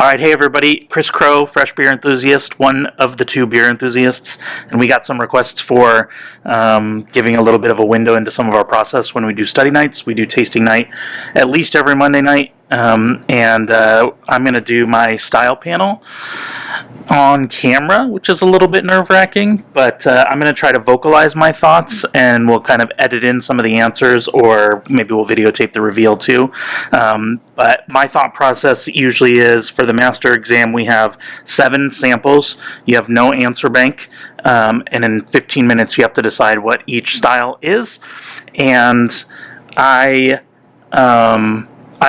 Alright, hey everybody, Chris Crowe, fresh beer enthusiast, one of the two beer enthusiasts, and we got some requests for giving a little bit of a window into some of our process when we do study nights. We do tasting night at least every Monday night, and I'm going to do my style panel on camera, which is a little bit nerve-wracking, but I'm going to try to vocalize my thoughts, and we'll kind of edit in some of the answers, or maybe we'll videotape the reveal too. But my thought process usually is, for the master exam, we have 7 samples. You have no answer bank, and in 15 minutes you have to decide what each style is. And I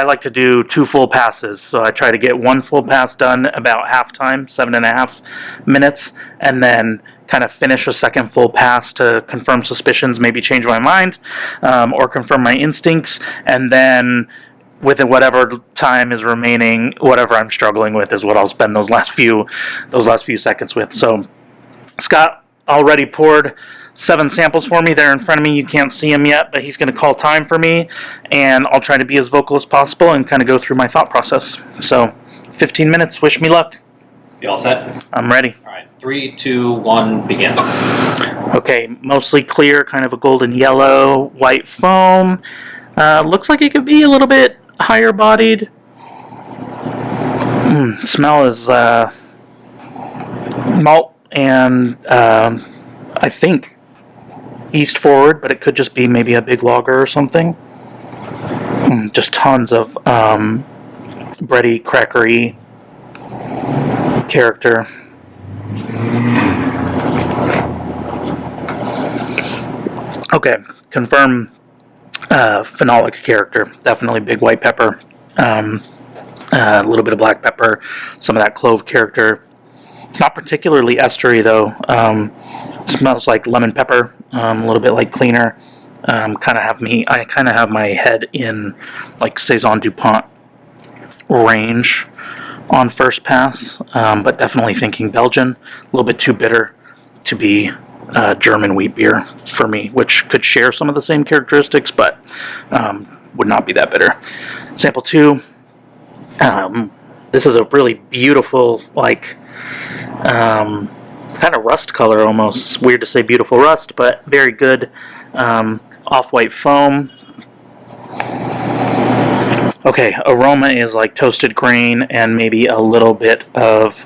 like to do 2 full passes, so I try to get 1 full pass done about half time, 7.5 minutes, and then kind of finish a second full pass to confirm suspicions, maybe change my mind, or confirm my instincts, and then within whatever time is remaining, whatever I'm struggling with is what I'll spend those last few seconds with. So Scott already poured 7 samples for me. They're in front of me. You can't see them yet, but he's going to call time for me, and I'll try to be as vocal as possible and kind of go through my thought process. So 15 minutes. Wish me luck. You all set? I'm ready. All right. 3, 2, 1, begin. Okay, mostly clear, kind of a golden yellow, white foam. Looks like it could be a little bit higher bodied. Smell is malt and I think yeast forward, but it could just be maybe a big lager or something. Just tons of bready, crackery character. Okay, confirm phenolic character. Definitely big white pepper, a little bit of black pepper, some of that clove character. It's not particularly estery though. It smells like lemon pepper, a little bit like cleaner. I kind of have my head in like Saison DuPont range on first pass, but definitely thinking Belgian. A little bit too bitter to be German wheat beer for me, which could share some of the same characteristics, but would not be that bitter. Sample 2. This is a really beautiful, like, kind of rust color almost. It's weird to say beautiful rust, but very good. Off-white foam. Okay, aroma is like toasted grain and maybe a little bit of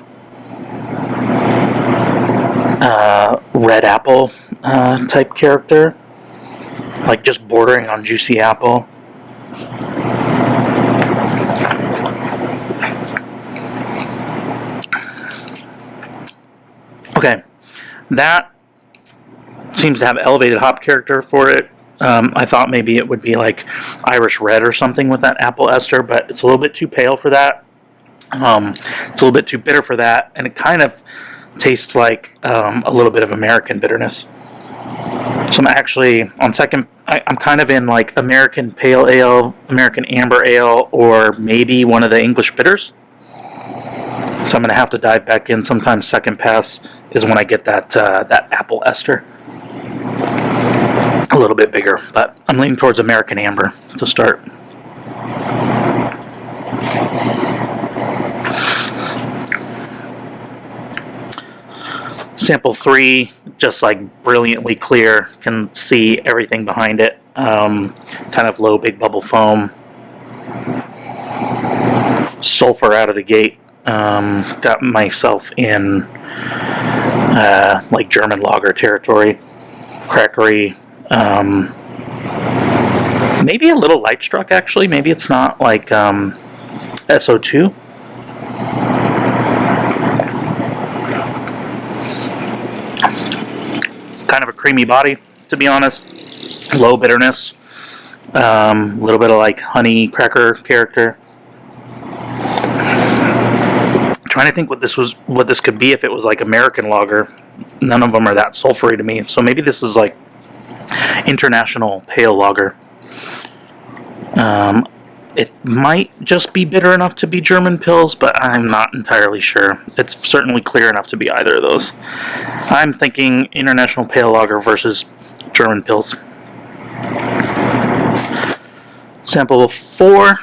red apple type character, like just bordering on juicy apple. Okay, that seems to have elevated hop character for it. I thought maybe it would be like Irish red or something with that apple ester, but it's a little bit too pale for that. It's a little bit too bitter for that, and it kind of tastes like a little bit of American bitterness. So I'm actually, on second, I'm kind of in like American Pale Ale, American Amber Ale, or maybe one of the English bitters. So I'm going to have to dive back in. Sometimes second pass is when I get that apple ester. A little bit bigger, but I'm leaning towards American Amber to start. Sample 3, just like brilliantly clear, can see everything behind it. Kind of low, big bubble foam. Sulfur out of the gate. Got myself in like German lager territory. Crackery. Maybe a little light struck actually. Maybe it's not like SO2. Kind of a creamy body, to be honest. Low bitterness. A little bit of like honey cracker character. Trying to think what this could be if it was like American lager. None of them are that sulfury to me, so maybe this is like international pale lager. It might just be bitter enough to be German Pils, but I'm not entirely sure. It's certainly clear enough to be either of those. I'm thinking international pale lager versus German Pils. Sample 4.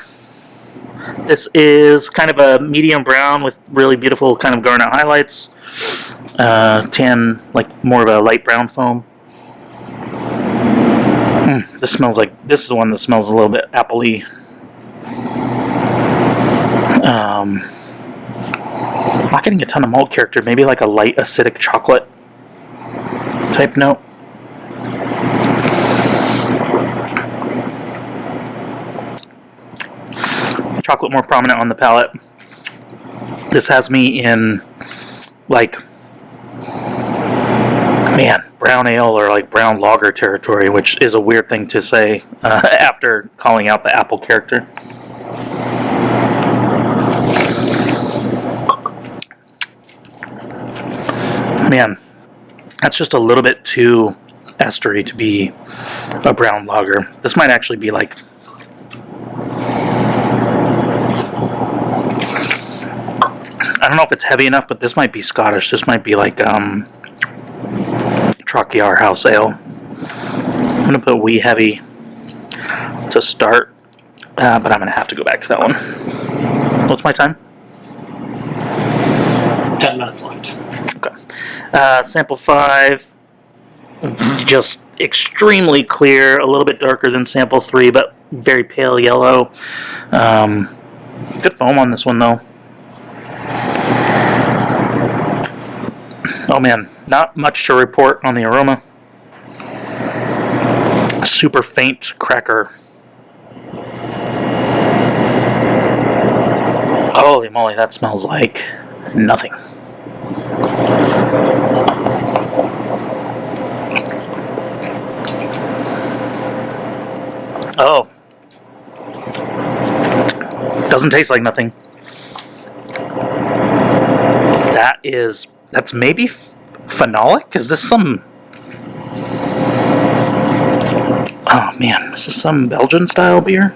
This is kind of a medium brown with really beautiful kind of garnet highlights. Tan, like more of a light brown foam. This smells like, this is the one that smells a little bit appley. Not getting a ton of malt character, maybe like a light acidic chocolate type note. Chocolate more prominent on the palate. This has me in like, man, brown ale or like brown lager territory, which is a weird thing to say after calling out the apple character. Man, that's just a little bit too estery to be a brown lager. This might actually be like, I don't know if it's heavy enough, but this might be Scottish. This might be like Trocchiar House Ale. I'm going to put wee heavy to start, but I'm going to have to go back to that one. What's my time? 10 minutes left. Okay. Sample 5, just extremely clear, a little bit darker than sample 3, but very pale yellow. Good foam on this one, though. Oh man, not much to report on the aroma. Super faint cracker. Holy moly, that smells like nothing. Oh. Doesn't taste like nothing. That's maybe phenolic? Is this some... Oh man, is this some Belgian style beer?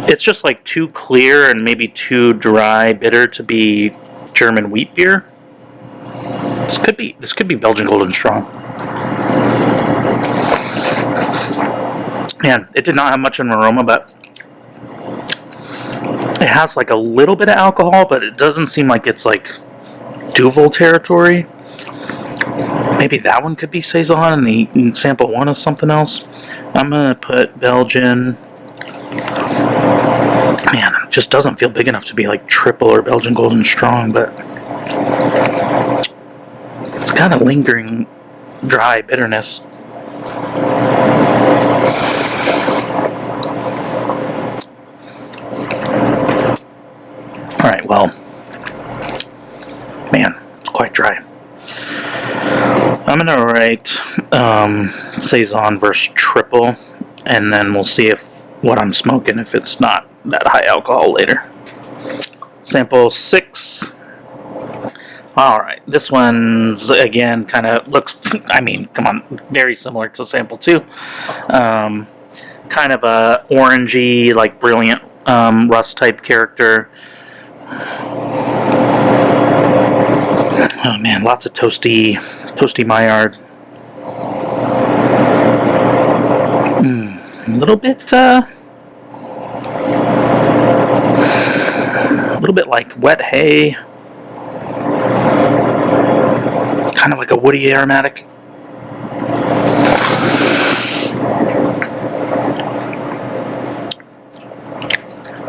It's just like too clear and maybe too dry bitter to be German wheat beer. This could be Belgian Golden Strong. Man, it did not have much of an aroma, but it has like a little bit of alcohol, but it doesn't seem like it's like Duvel territory. Maybe that one could be Saison and the sample 1 is something else. I'm gonna put Belgian. Man, it just doesn't feel big enough to be like triple or Belgian Golden Strong, but it's kind of lingering dry bitterness. Alright, well, man, it's quite dry. I'm going to write Saison versus triple, and then we'll see if what I'm smoking, if it's not that high alcohol later. Sample 6. Alright, this one's, again, kind of looks, I mean, come on, very similar to sample 2. Kind of a orangey, like brilliant rust type character. Oh man, lots of toasty Maillard. A little bit like wet hay. Kind of like a woody aromatic.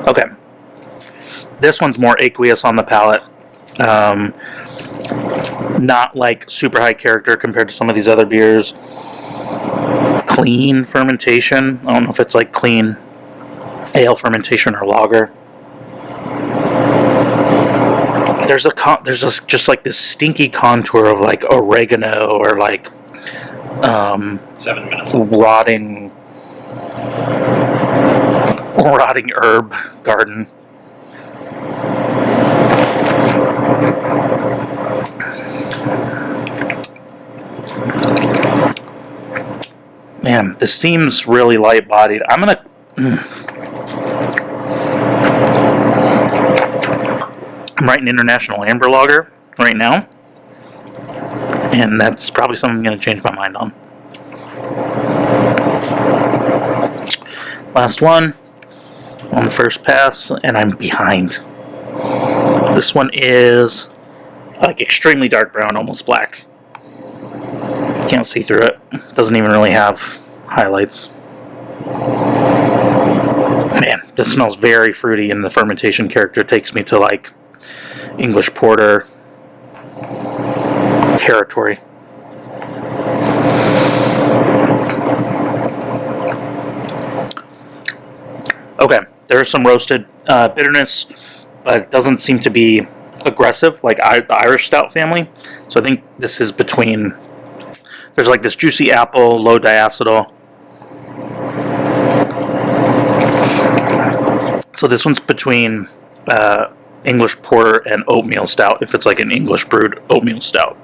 Okay. This one's more aqueous on the palate. Not like super high character compared to some of these other beers. Clean fermentation. I don't know if it's like clean ale fermentation or lager. There's just like this stinky contour of like oregano or like 7 minutes. rotting herb garden. Man, this seems really light-bodied. I'm writing International Amber Lager right now, and that's probably something I'm going to change my mind on. on the first pass, and I'm behind. This one is like extremely dark brown, almost black. Can't see through it. Doesn't even really have highlights. Man, this smells very fruity, and the fermentation character takes me to like English porter territory. Okay, there's some roasted bitterness, but it doesn't seem to be aggressive like the Irish stout family. So I think this is between. There's like this juicy apple, low diacetyl. So this one's between English porter and oatmeal stout, if it's like an English brewed oatmeal stout.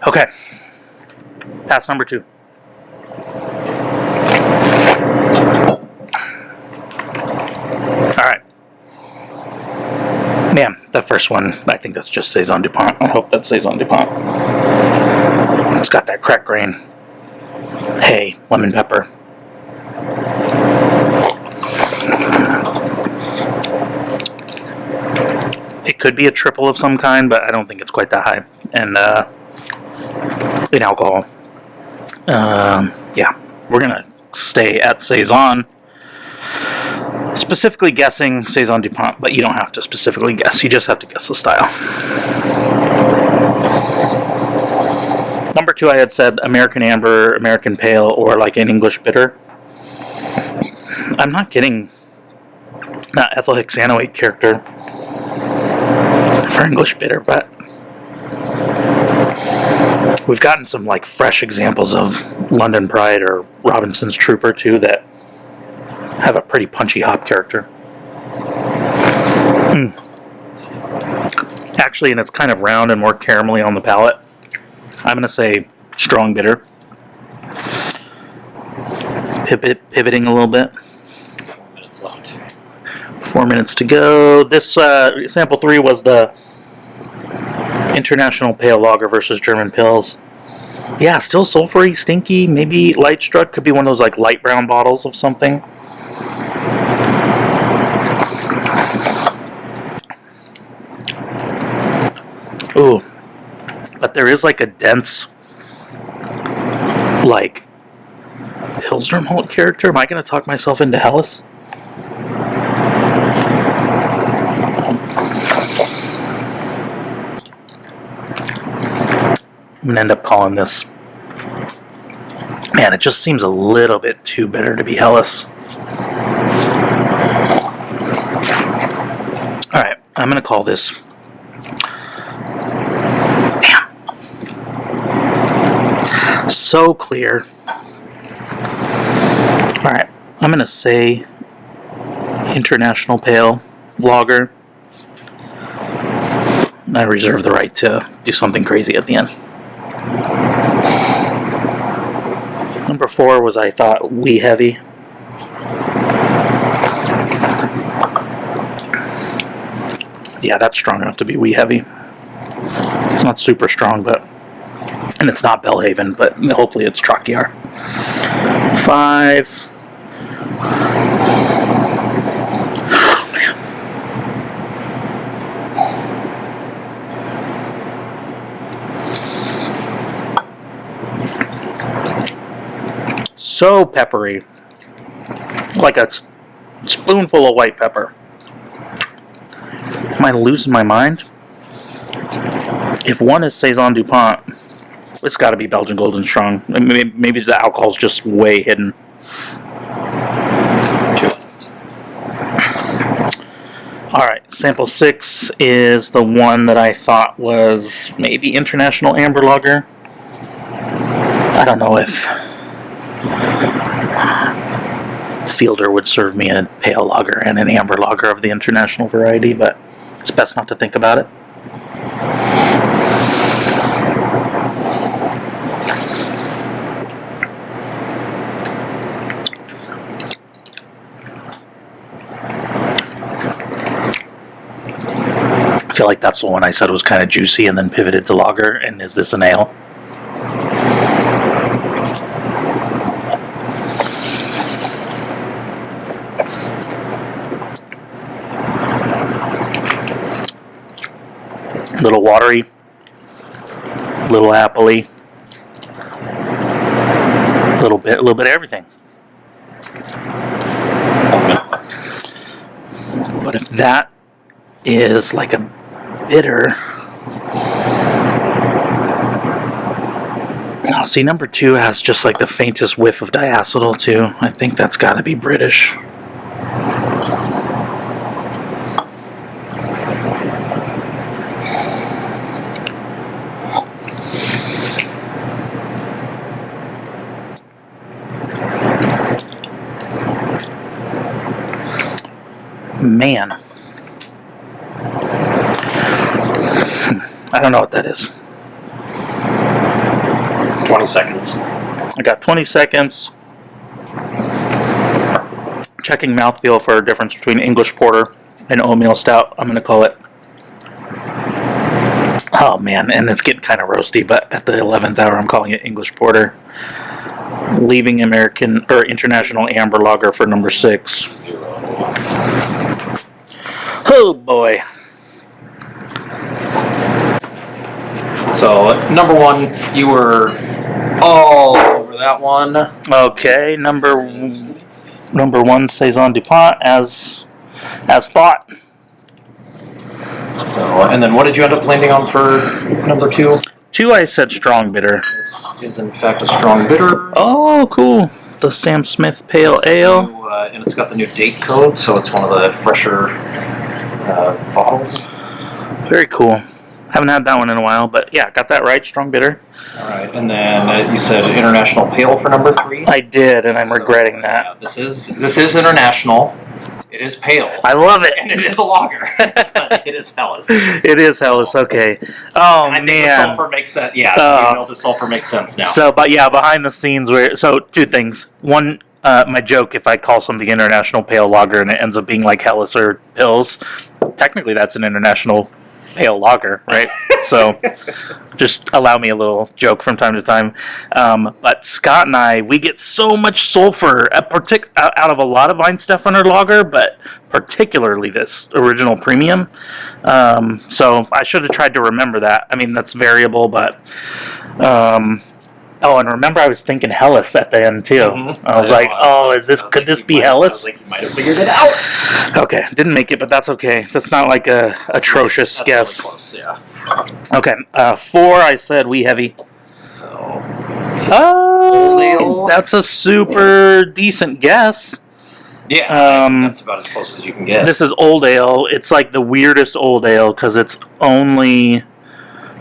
Okay, pass number 2. Alright. Man, that first one, I think that's just Saison DuPont. I hope that's Saison DuPont. It's got that crack grain. Hay, lemon pepper. It could be a triple of some kind, but I don't think it's quite that high. And in alcohol. Yeah, we're gonna stay at Saison. Specifically guessing Saison DuPont, but you don't have to specifically guess. You just have to guess the style. Number 2, I had said American Amber, American Pale, or like an English Bitter. I'm not getting that ethyl hexanoate character for English Bitter, but we've gotten some like fresh examples of London Pride or Robinson's Trooper too that have a pretty punchy hop character. Actually, and it's kind of round and more caramelly on the palate. I'm going to say strong bitter. Pivoting a little bit. 4 minutes left. 4 minutes to go. This sample 3 was the International Pale Lager versus German Pils. Yeah, still sulfury, stinky, maybe light struck. Could be one of those like light brown bottles of something. Ooh, but there is like a dense, like Pilsner malt character. Am I going to talk myself into Helles? I'm going to end up calling this. Man, it just seems a little bit too bitter to be Helles. Alright, I'm going to call this. Damn. So clear. Alright, I'm going to say International Pale Lager. And I reserve the right to do something crazy at the end. Number 4 was, I thought, wee heavy. Yeah, that's strong enough to be wee heavy. It's not super strong, but... And it's not Belhaven, but hopefully it's Trocchiar. 5... Oh, man. So peppery. Like a spoonful of white pepper. Am I losing my mind? If one is Saison DuPont, it's got to be Belgian Golden Strong. Maybe the alcohol's just way hidden. Alright, sample 6 is the one that I thought was maybe International Amber Lager. I don't know if Fielder would serve me a pale lager and an amber lager of the international variety, but it's best not to think about it. I feel like that's the one I said was kind of juicy and then pivoted to lager. And is this an ale? A little watery, a little appley, a little bit of everything. But if that is like a bitter, now see, number 2 has just like the faintest whiff of diacetyl too. I think that's got to be British. Man, I don't know what that is. 20 seconds. I got 20 seconds. Checking mouthfeel for a difference between English Porter and oatmeal stout. I'm going to call it. Oh man, and it's getting kind of roasty, but at the 11th hour, I'm calling it English Porter. Leaving American or International Amber Lager for number 6. 0. Oh boy. So, number 1, you were all over that one. Okay, number 1, Saison DuPont, as thought. So, and then what did you end up landing on for number 2? 2, I said strong bitter. This is in fact a strong bitter. Oh, cool. The Sam Smith Pale Ale. New, and it's got the new date code, so it's one of the fresher bottles. Very cool. Haven't had that one in a while, but yeah, got that right. Strong bitter. All right, and then you said International Pale for number 3. I did, and I'm regretting that. Yeah, this is international. It is pale. I love it. And it is a lager. But it is Helles. It is Helles, okay. Oh, I think man. the sulfur makes sense. Yeah, the sulfur makes sense now. So, but yeah, behind the scenes, so 2 things. One, my joke, if I call something International Pale Lager and it ends up being like Helles or Pils, technically that's an International Pale Lager, right? So, just allow me a little joke from time to time. But Scott and I, we get so much sulfur out of a lot of Weihenstephaner lager, but particularly this original premium. So I should have tried to remember that. I mean, that's variable, but... oh, and remember I was thinking Helles at the end, too. Mm-hmm. I was like, could this be Helles? I was like, you might have figured it out. Okay, didn't make it, but that's okay. That's not like a atrocious guess. Really close, yeah. Okay, 4, I said Wee Heavy. So, that's a super decent guess. Yeah, that's about as close as you can get. This is Old Ale. It's like the weirdest Old Ale because it's only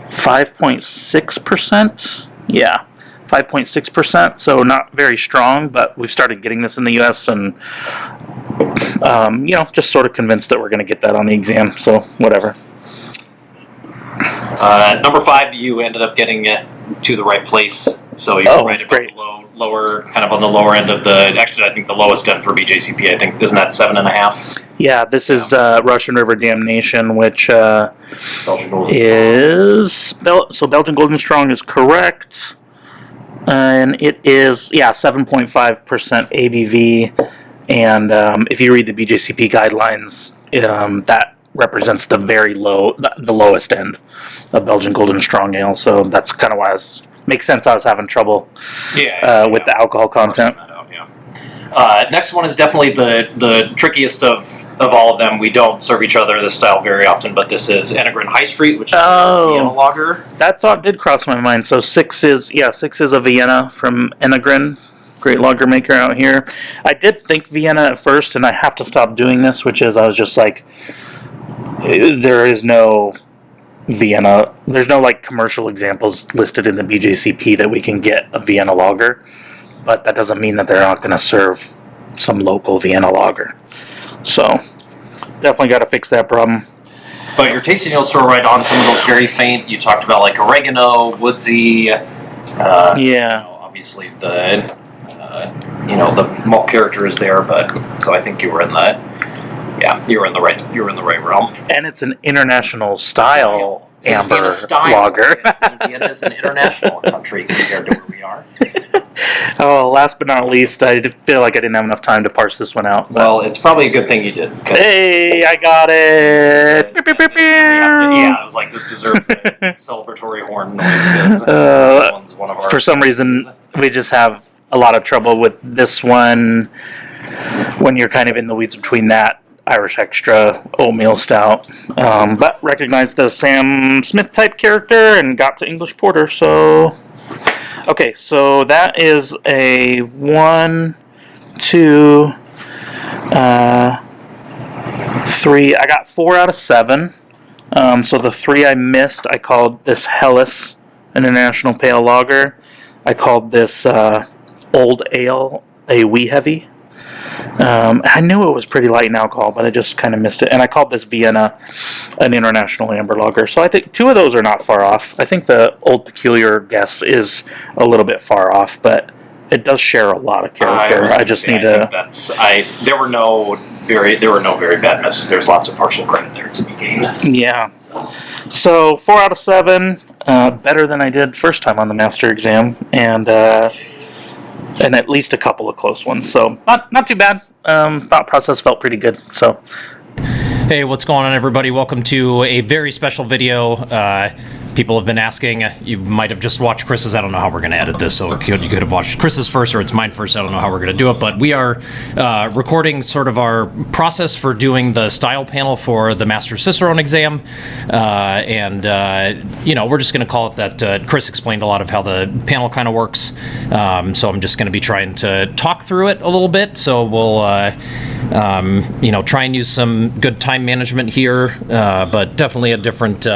5.6%. Yeah, 5.6%. So not very strong, but we've started getting this in the U.S. and just sort of convinced that we're going to get that on the exam. So whatever. Number 5, you ended up getting to the right place. So you're right about the lower, kind of on the lower end of the. Actually, I think the lowest end for BJCP. I think isn't that 7.5? Yeah, this is Russian River Damnation, which Belgian Golden is Belgian Golden Strong is correct, and it is 7.5% ABV. And if you read the BJCP guidelines, that represents the the lowest end of Belgian Golden Strong Ale. So that's kind of why makes sense. I was having trouble with the alcohol content. Next one is definitely the trickiest of all of them. We don't serve each other this style very often, but this is Enegren High Street, which is a Vienna lager. That thought did cross my mind. So 6 is a Vienna from Enegren. Great lager maker out here. I did think Vienna at first, and I have to stop doing this, which is I was just like, there is no Vienna. There's no like commercial examples listed in the BJCP that we can get a Vienna lager, but that doesn't mean that they're not going to serve some local Vienna lager. So definitely got to fix that problem. But your tasting notes were right on. Some of those very faint. You talked about like oregano, woodsy. Obviously the malt character is there, but so I think you were in the Yeah, you were in the right realm. And it's an international style amber Vienna style. lager. Yes, and Vienna is an international country compared to where we are. Oh, last but not least, I feel like I didn't have enough time to parse this one out. Well, it's probably a good thing you did. Hey, I got it! Yeah, it was like, this deserves a celebratory horn noise. This one's one of our... For some reason, we just have a lot of trouble with this one when you're kind of in the weeds between that Irish Extra oatmeal stout, but recognized the Sam Smith type character and got to English Porter. So, okay, so that is a 1, 2, 3. I got 4 out of 7. So the 3 I missed, I called this Helles, an international pale lager. I called this Old Ale a wee heavy. I knew it was pretty light in alcohol, but I just kind of missed it. And I called this Vienna an international amber lager. So I think 2 of those are not far off. I think the Old Peculiar guess is a little bit far off, but it does share a lot of character. I just need to. There were no very bad misses. There's lots of partial credit there to be gained. Yeah. So 4 out of 7, better than I did first time on the master exam, and at least a couple of close ones. So not too bad. Thought process felt pretty good. So. Hey, what's going on, everybody? Welcome to a very special video. People have been asking. You might have just watched Chris's. I don't know how we're going to edit this, so you could have watched Chris's first, or it's mine first. I don't know how we're going to do it, but we are recording sort of our process for doing the style panel for the Master Cicerone exam, and we're just going to call it that. Chris explained a lot of how the panel kind of works, so I'm just going to be trying to talk through it a little bit. So we'll try and use some good time management here, but definitely a different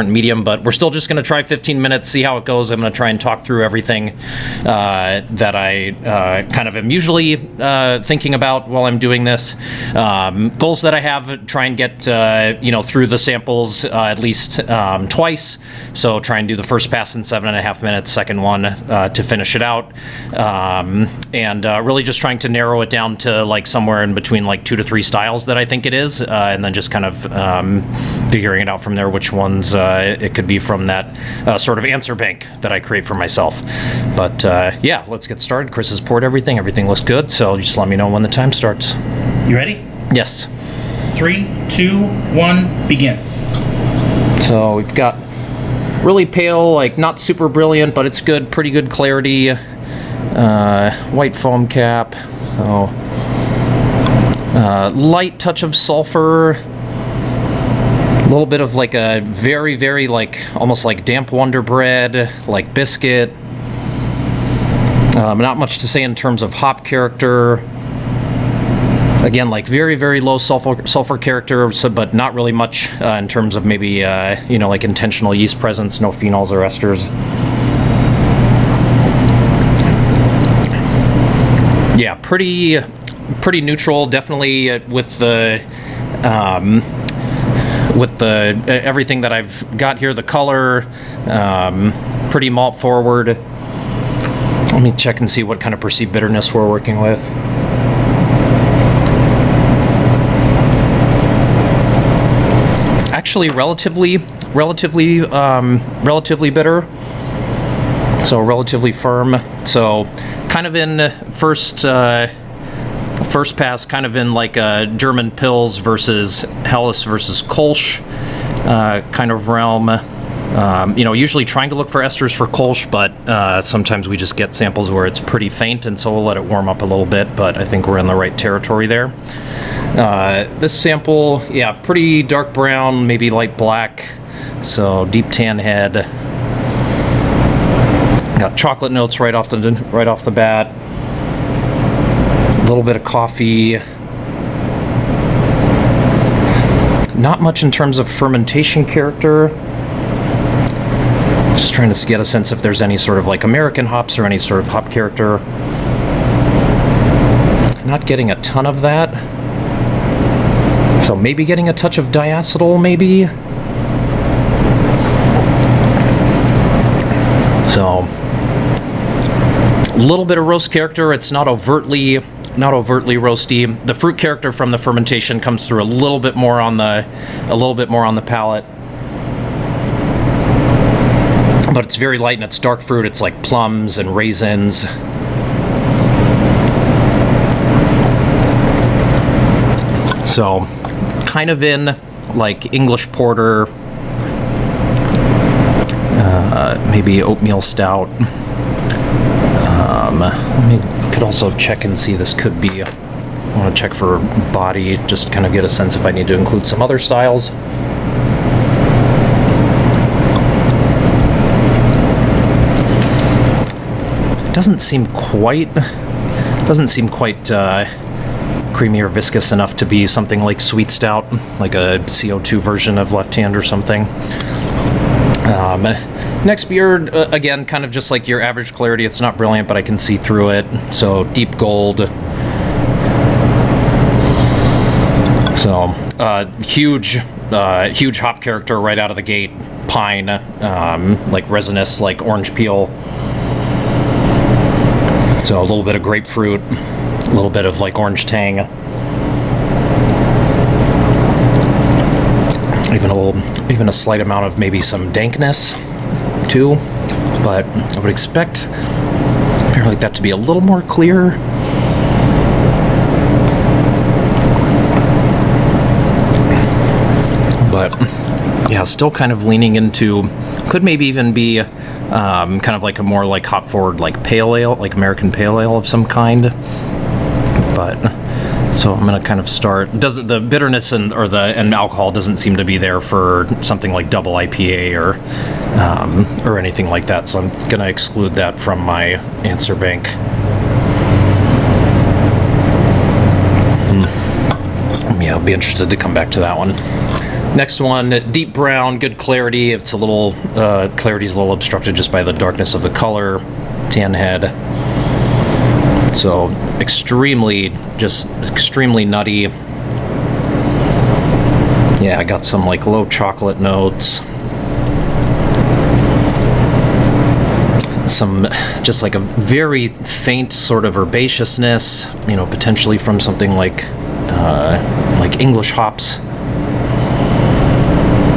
medium. But we're still just going to try 15 minutes, see how it goes. I'm going to try and talk through everything that I kind of am usually thinking about while I'm doing this. Goals that I have: try and get through the samples at least twice. So try and do the first pass in 7.5 minutes, second one to finish it out, and really just trying to narrow it down to like somewhere in between like 2 to 3 styles that I think it is, and then just kind of figuring it out from there which ones it could be from that sort of answer bank that I create for myself. But yeah, let's get started. Chris has poured everything. Everything looks good, so just let me know when the time starts. You ready? Yes. 3, 2, 1, begin. So we've got really pale, like not super brilliant, but it's good, pretty good clarity. White foam cap. So light touch of sulfur. A little bit of like a very, very like almost like damp Wonder Bread, like biscuit. Not much to say in terms of hop character. Again, like very, very low sulfur character, but not really much in terms of maybe like intentional yeast presence. No phenols or esters. Yeah, pretty neutral. Definitely with the everything that I've got here, the color, pretty malt forward. Let me check and see what kind of perceived bitterness we're working with. Actually, relatively bitter. So relatively firm. So kind of in first pass, kind of in like a German Pils versus Helles versus Kolsch kind of realm. Usually trying to look for esters for Kolsch, but sometimes we just get samples where it's pretty faint, and so we'll let it warm up a little bit, but I think we're in the right territory there. This sample, yeah, pretty dark brown, maybe light black, so deep tan head. Got chocolate notes right off the bat. A little bit of coffee. Not much in terms of fermentation character. Just trying to get a sense if there's any sort of like American hops or any sort of hop character. Not getting a ton of that. So maybe getting a touch of diacetyl, maybe. So a little bit of roast character. It's not overtly overtly roasty. The fruit character from the fermentation comes through a little bit more on the palate. But it's very light and it's dark fruit. It's like plums and raisins. So, kind of in like English porter, maybe oatmeal stout. Could also check and see, this could be, I want to check for body, just kind of get a sense if I need to include some other styles. It doesn't seem quite creamy or viscous enough to be something like sweet stout, like a CO2 version of Left Hand or something. Next beer, again, kind of just like your average clarity. It's not brilliant, but I can see through it. So deep gold. So huge hop character right out of the gate. Pine, like resinous, like orange peel. So a little bit of grapefruit, a little bit of like orange tang. Even a slight amount of maybe some dankness too, but I would expect beer like that to be a little more clear. But yeah, still kind of leaning into, could maybe even be kind of like a more like hop forward like pale ale, like American pale ale of some kind. But so I'm gonna kind of start. The bitterness and alcohol doesn't seem to be there for something like double IPA or anything like that. So I'm gonna exclude that from my answer bank. Yeah, I'll be interested to come back to that one. Next one, deep brown, good clarity. It's a little clarity's a little obstructed just by the darkness of the color, tan head. So extremely nutty. Yeah, I got some like low chocolate notes. Some just like a very faint sort of herbaceousness, potentially from something like English hops.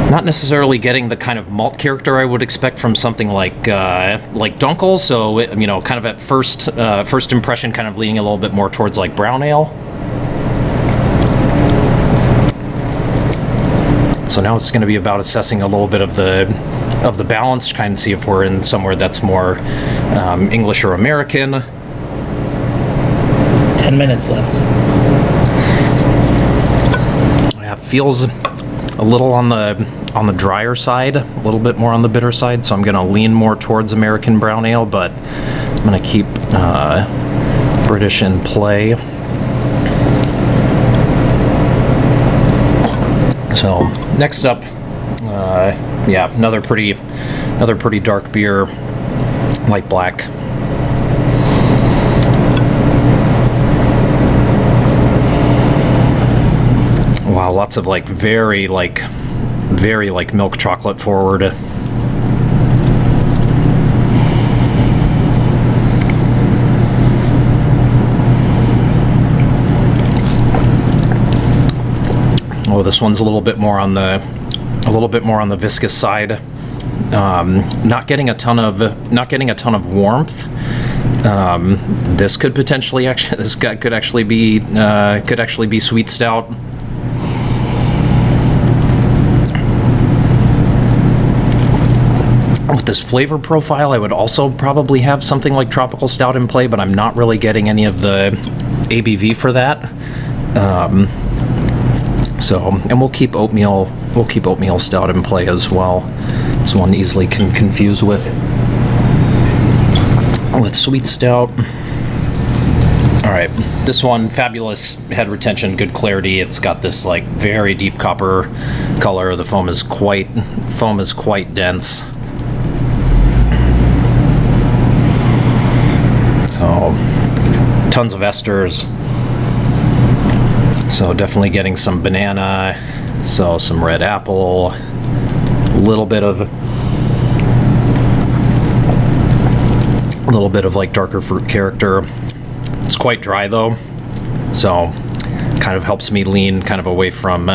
Not necessarily getting the kind of malt character I would expect from something like Dunkel. So kind of at first impression, kind of leaning a little bit more towards like brown ale. So now it's going to be about assessing a little bit of the balance, to kind of see if we're in somewhere that's more English or American. 10 minutes left. Yeah, it feels a little on the drier side, a little bit more on the bitter side, so I'm going to lean more towards American brown ale, but I'm going to keep British in play. So next up, another pretty dark beer, light black. Wow, lots of very milk chocolate forward. Oh, this one's a little bit more on the viscous side. Not getting a ton of warmth. This could potentially could actually be sweet stout. With this flavor profile, I would also probably have something like tropical stout in play, but I'm not really getting any of the ABV for that. And we'll keep oatmeal stout in play as well. This one easily can confuse with sweet stout. All right, this one, fabulous head retention, good clarity. It's got this like very deep copper color. The foam is quite dense. So, tons of esters. So definitely getting some banana, so some red apple, a little bit of like darker fruit character. It's quite dry though. So kind of helps me lean kind of away from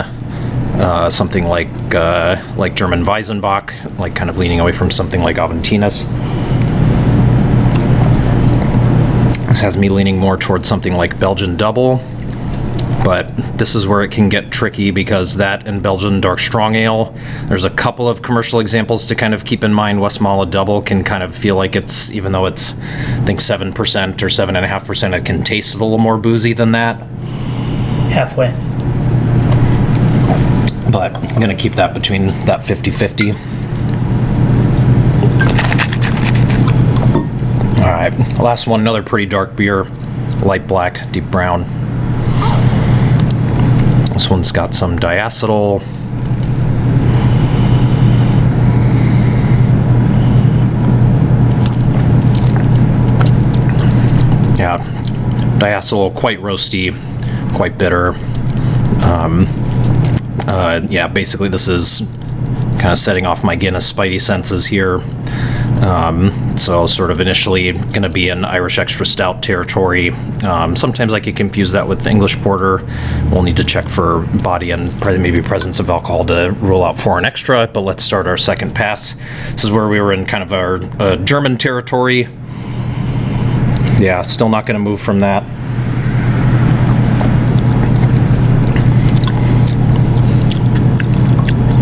something like German Weizenbach, like kind of leaning away from something like Aventinus. This has me leaning more towards something like Belgian Double, but this is where it can get tricky because that and Belgian Dark Strong Ale, there's a couple of commercial examples to kind of keep in mind. Westmalle Double can kind of feel like it's, even though it's, I think 7% or 7.5%, it can taste a little more boozy than that. Halfway. But I'm going to keep that between that 50-50. All right, last one, another pretty dark beer, light black, deep brown. This one's got some diacetyl. Yeah, diacetyl, quite roasty, quite bitter. Yeah, basically this is kind of setting off my Guinness spidey senses here. So sort of initially going to be in Irish Extra Stout territory. Sometimes I could confuse that with English Porter. We'll need to check for body and maybe presence of alcohol to rule out foreign extra, but let's start our second pass. This is where we were in kind of our German territory. Yeah, still not going to move from that.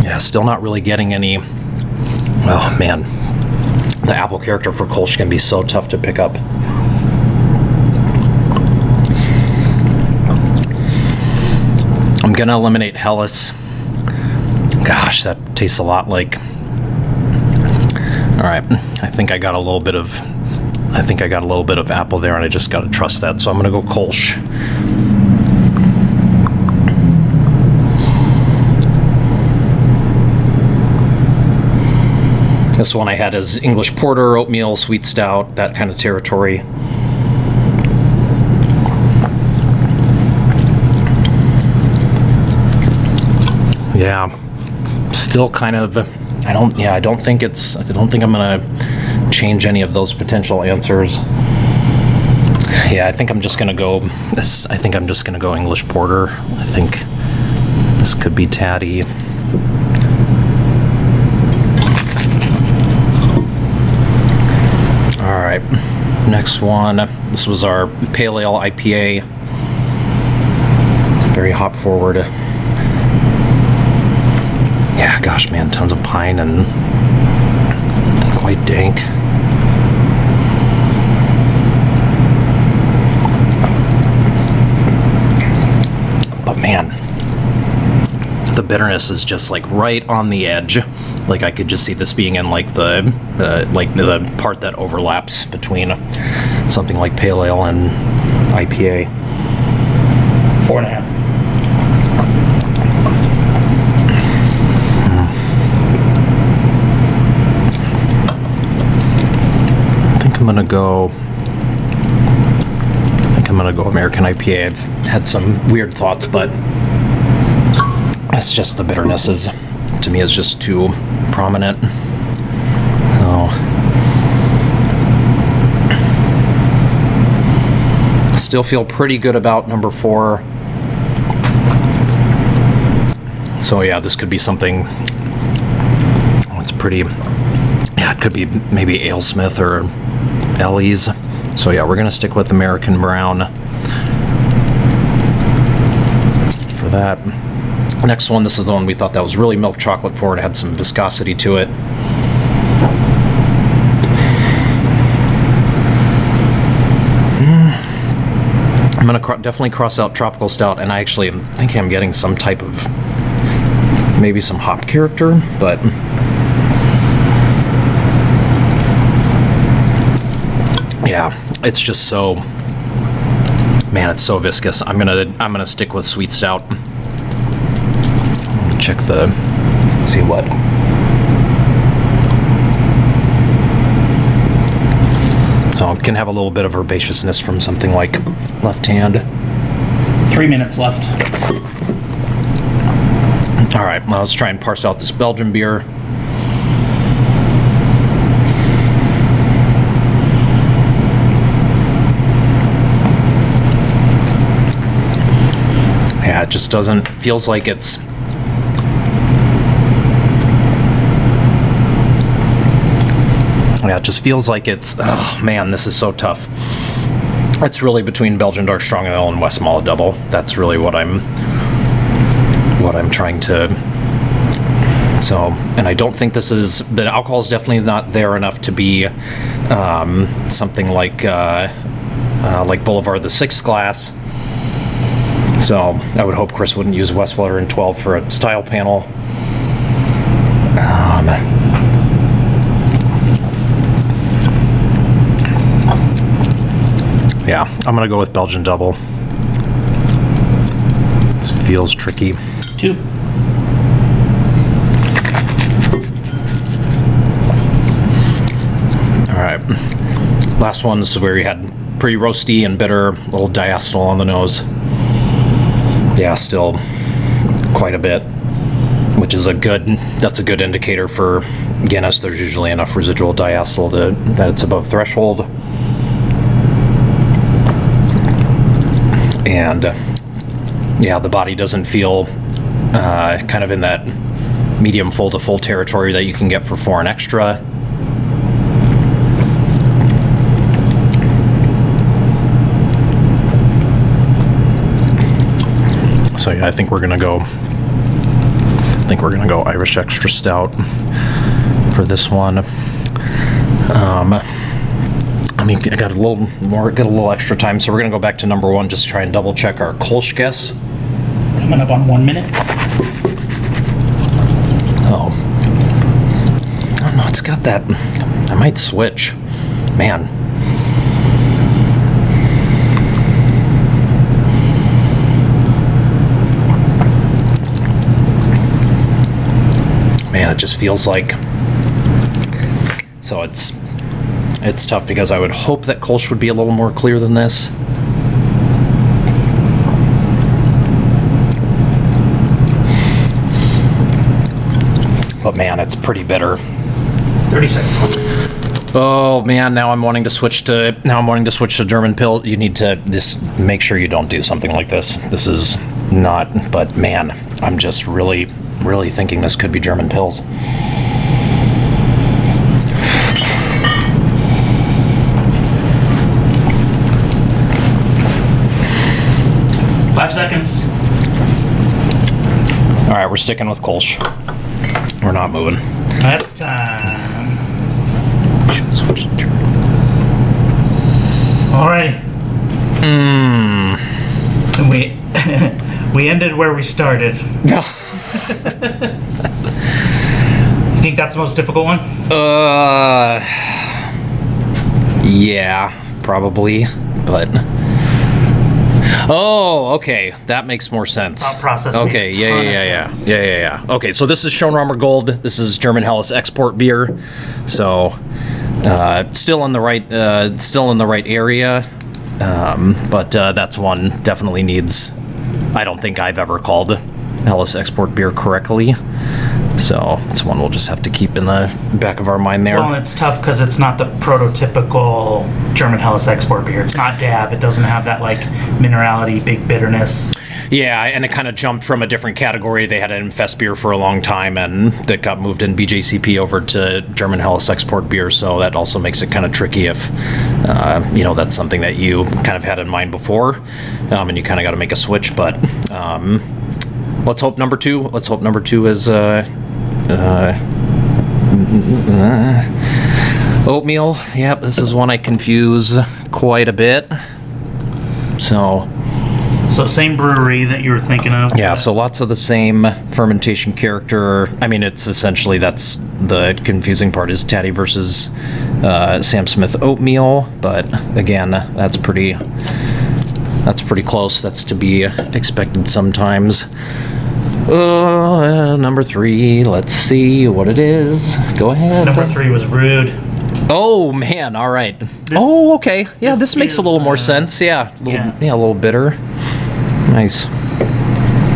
Yeah, still not really getting any. Oh man, the apple character for Kolsch can be so tough to pick up. I'm gonna eliminate Helles. Gosh, that tastes a lot like. All right, I think I got a little bit of apple there, and I just gotta trust that. So I'm gonna go Kolsch. This one I had as English Porter, oatmeal, sweet stout, that kind of territory. Yeah, still kind of. I don't think I'm gonna change any of those potential answers. Yeah, I think I'm just gonna go. I think I'm just gonna go English Porter. I think this could be tatty. All right, next one. This was our Pale Ale IPA. Very hop forward. Yeah, gosh, man, tons of pine and quite dank. But man, the bitterness is just like right on the edge. Like I could just see this being in like the part that overlaps between something like Pale Ale and IPA. 4.5. I think I'm gonna go American IPA. I've had some weird thoughts, but it's just the bitterness is, to me, is just too prominent. So still feel pretty good about number 4. So yeah, this could be something. It's pretty. Yeah, it could be maybe AleSmith or Ellie's. So yeah, we're gonna stick with American Brown for that. Next one, this is the one we thought that was really milk chocolate forward. It had some viscosity to it. I'm gonna definitely cross out Tropical Stout, and I actually am thinking I'm getting some type of, maybe some hop character, but yeah, it's just so, man, it's so viscous. I'm gonna stick with Sweet Stout. Check see what. So it can have a little bit of herbaceousness from something like Left Hand. 3 minutes left. All right, well, let's try and parse out this Belgian beer. Yeah, it just doesn't, feels like it's, yeah, it just feels like it's, oh man, this is so tough. It's really between Belgian Dark Strong Ale and Westmalle Double. That's really what I'm trying to, so, and I don't think this is, the alcohol is definitely not there enough to be something like Boulevard the 6th glass. So I would hope Chris wouldn't use West Veteran 12 for a style panel. Yeah, I'm gonna go with Belgian Double. This feels tricky. 2. All right, last one. This is where we had pretty roasty and bitter, a little diacetyl on the nose. Yeah, still quite a bit, which is that's a good indicator for Guinness. There's usually enough residual diacetyl that it's above threshold. And yeah, the body doesn't feel kind of in that medium full to full territory that you can get for foreign extra. So yeah, I think we're gonna go Irish Extra Stout for this one. I mean, I got a little extra time, so we're gonna go back to number 1, just to try and double check our Kolsch guess. Coming up on 1 minute. Oh no, it's got that. I might switch, man. Man, it just feels like, so it's tough because I would hope that Kolsch would be a little more clear than this. But man, it's pretty bitter. 30 seconds. Oh man, now I'm wanting to switch to German Pils. You need to just make sure you don't do something like this. This is not, but man, I'm just really thinking this could be German Pils. Seconds. All right, we're sticking with Kolsch. We're not moving. That's time. Should switch to German. All right. We ended where we started. No. You think that's the most difficult one? Yeah, probably, but. Oh, okay. That makes more sense. Thought process. Okay, yeah. Okay, so this is Schonraumer Gold. This is German Helles export beer. So, still in the right area. But that's one definitely needs. I don't think I've ever called Helles export beer correctly. So it's one we'll just have to keep in the back of our mind there. Well, it's tough because it's not the prototypical German Helles export beer. It's not DAB. It doesn't have that like minerality, big bitterness. Yeah, and it kind of jumped from a different category. They had an Infest beer for a long time, and that got moved in BJCP over to German Helles export beer. So that also makes it kind of tricky if that's something that you kind of had in mind before, and you kind of got to make a switch. But let's hope number two. Let's hope number 2 is oatmeal. Yep, this is one I confuse quite a bit. So same brewery that you were thinking of. Yeah, so lots of the same fermentation character. I mean, it's essentially, that's the confusing part, is Taddy versus Sam Smith oatmeal. But again, that's pretty close. That's to be expected sometimes. Number 3. Let's see what it is. Go ahead. Number 3 was Rude. Oh man! All right. Okay. Yeah, this makes a little more sense. Yeah, a little bitter. Nice.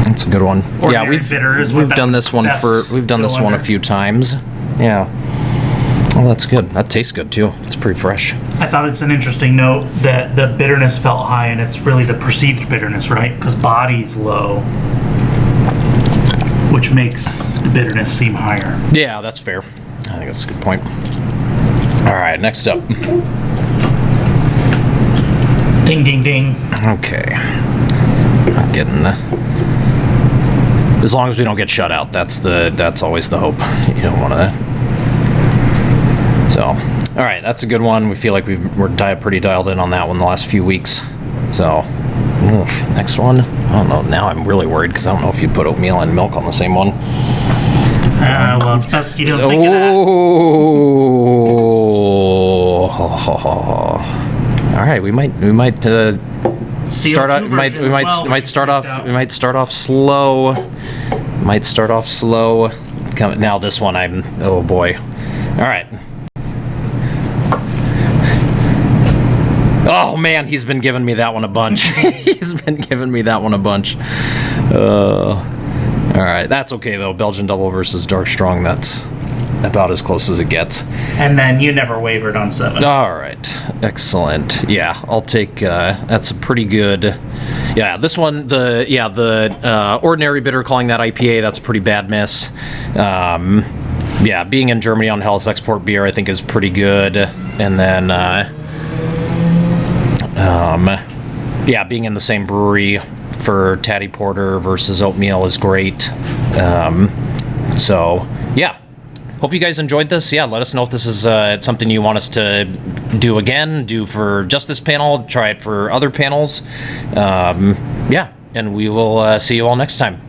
That's a good one. Ordinary bitter is we've done this one a few times. Yeah. Oh, that's good. That tastes good too. It's pretty fresh. I thought it's an interesting note that the bitterness felt high, and it's really the perceived bitterness, right? Because body's low, which makes the bitterness seem higher. Yeah, that's fair. I think that's a good point. All right, next up. Ding, ding, ding. Okay. Not getting. As long as we don't get shut out, that's always the hope. You don't want to. So, all right, that's a good one. We feel like we're pretty dialed in on that one the last few weeks. So, next one. I don't know. Now I'm really worried because I don't know if you put oatmeal and milk on the same one. Well, it's best you don't think of that. All right, we might start out. We might start off slow. Might start off slow. Now this one, oh boy. All right. Oh man, he's been giving me that one a bunch. He's been giving me that one a bunch. All right, that's okay though. Belgian double versus dark strong. That's about as close as it gets. And then you never wavered on 7. All right, excellent. Yeah, I'll take. That's a pretty good. Yeah, this one. The ordinary bitter, calling that IPA. That's a pretty bad miss. Yeah, being in Germany on Helles Export Beer, I think is pretty good. And then. Yeah, being in the same brewery for Tatty Porter versus Oatmeal is great. So, yeah. Hope you guys enjoyed this. Yeah, let us know if this is something you want us to do again, do for just this panel, try it for other panels. Yeah, and we will see you all next time.